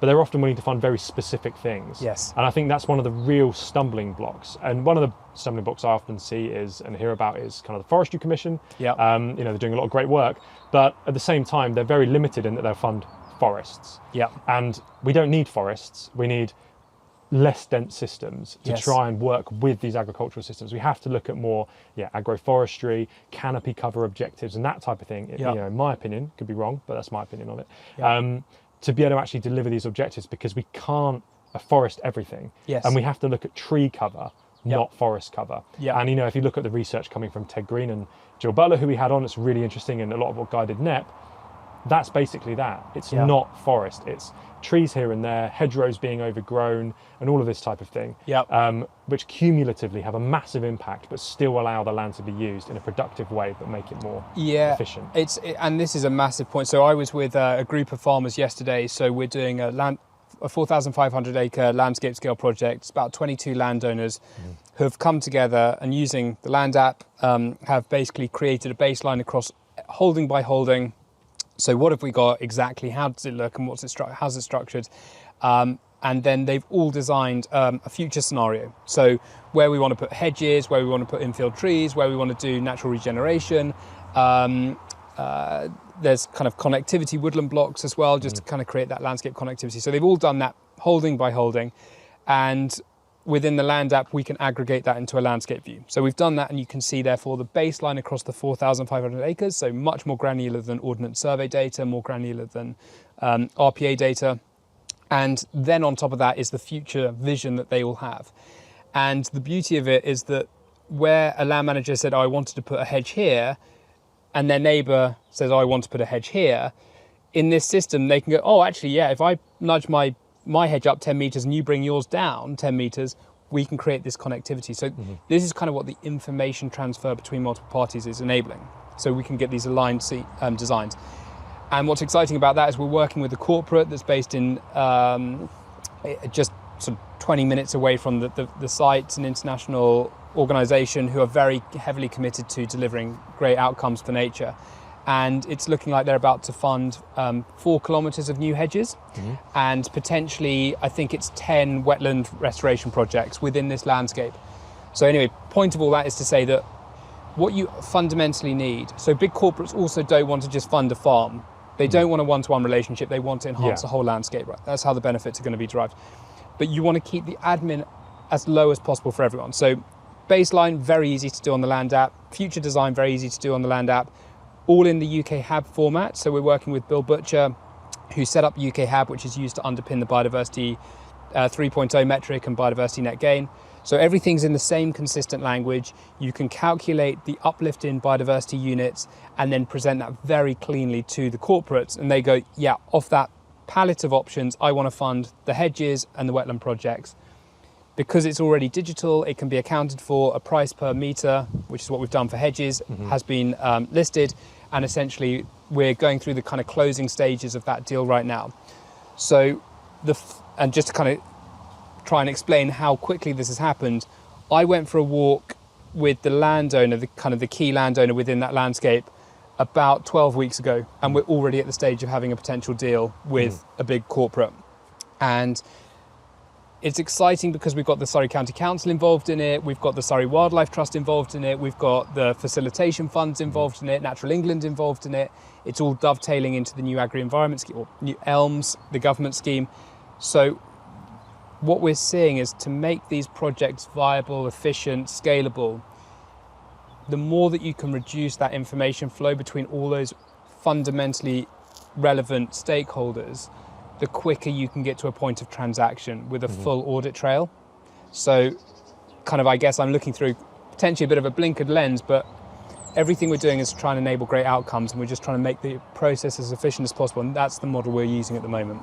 but they're often willing to fund very specific things. Yes. And I think that's one of the real stumbling blocks. And one of the stumbling blocks I often see is and hear about is kind of the Forestry Commission. Yeah. They're doing a lot of great work, but at the same time, they're very limited in that they'll fund forests. Yeah. And we don't need forests. We need less dense systems to try and work with these agricultural systems. We have to look at more agroforestry, canopy cover objectives and that type of thing. In my opinion, could be wrong, but that's my opinion on it. To be able to actually deliver these objectives, because we can't forest everything. Yes. And we have to look at tree cover, not forest cover. Yeah. And if you look at the research coming from Ted Green and Jill Butler, who we had on, it's really interesting, and a lot of what guided NEP, that's basically that. It's not forest, it's trees here and there, hedgerows being overgrown, and all of this type of thing, which cumulatively have a massive impact, but still allow the land to be used in a productive way, but make it more efficient. And this is a massive point. So I was with a group of farmers yesterday. So we're doing a 4,500 acre landscape scale project. It's about 22 landowners who have come together and, using the Land app, have basically created a baseline across holding by holding. So what have we got exactly? How does it look, and how's it structured? And then they've all designed a future scenario. So where we want to put hedges, where we want to put infield trees, where we want to do natural regeneration. There's kind of connectivity woodland blocks as well, just to kind of create that landscape connectivity. So they've all done that holding by holding. And within the Land app, we can aggregate that into a landscape view. So we've done that, and you can see, therefore, the baseline across the 4,500 acres, so much more granular than Ordnance Survey data, more granular than RPA data. And then on top of that is the future vision that they all have. And the beauty of it is that where a land manager said, I wanted to put a hedge here, and their neighbour says, I want to put a hedge here, in this system, they can go, oh, actually, if I nudge my hedge up 10 metres and you bring yours down 10 metres, we can create this connectivity. So this is kind of what the information transfer between multiple parties is enabling. So we can get these aligned designs. And what's exciting about that is we're working with a corporate that's based in just sort of 20 minutes away from the site. It's an international organisation who are very heavily committed to delivering great outcomes for nature. And it's looking like they're about to fund 4 kilometres of new hedges and potentially, I think it's 10 wetland restoration projects within this landscape. So anyway, point of all that is to say that what you fundamentally need, so big corporates also don't want to just fund a farm. They don't want a one-to-one relationship. They want to enhance the whole landscape, right? That's how the benefits are going to be derived. But you want to keep the admin as low as possible for everyone. So baseline, very easy to do on the Land app. Future design, very easy to do on the Land app. All in the UK Hab format. So we're working with Bill Butcher, who set up UK Hab, which is used to underpin the biodiversity 3.0 metric and biodiversity net gain. So everything's in the same consistent language. You can calculate the uplift in biodiversity units and then present that very cleanly to the corporates. And they go, yeah, off that palette of options, I want to fund the hedges and the wetland projects. Because it's already digital, it can be accounted for. A price per metre, which is what we've done for hedges, has been listed. And essentially, we're going through the kind of closing stages of that deal right now. So, and just to kind of try and explain how quickly this has happened, I went for a walk with the landowner, the key landowner within that landscape, about 12 weeks ago. And we're already at the stage of having a potential deal with a big corporate. And it's exciting because we've got the Surrey County Council involved in it, we've got the Surrey Wildlife Trust involved in it, we've got the facilitation funds involved in it, Natural England involved in it. It's all dovetailing into the new agri-environment scheme, or new ELMS, the government scheme. So what we're seeing is, to make these projects viable, efficient, scalable, the more that you can reduce that information flow between all those fundamentally relevant stakeholders, the quicker you can get to a point of transaction with a full audit trail. So kind of, I guess I'm looking through potentially a bit of a blinkered lens, but everything we're doing is trying to enable great outcomes, and we're just trying to make the process as efficient as possible. And that's the model we're using at the moment.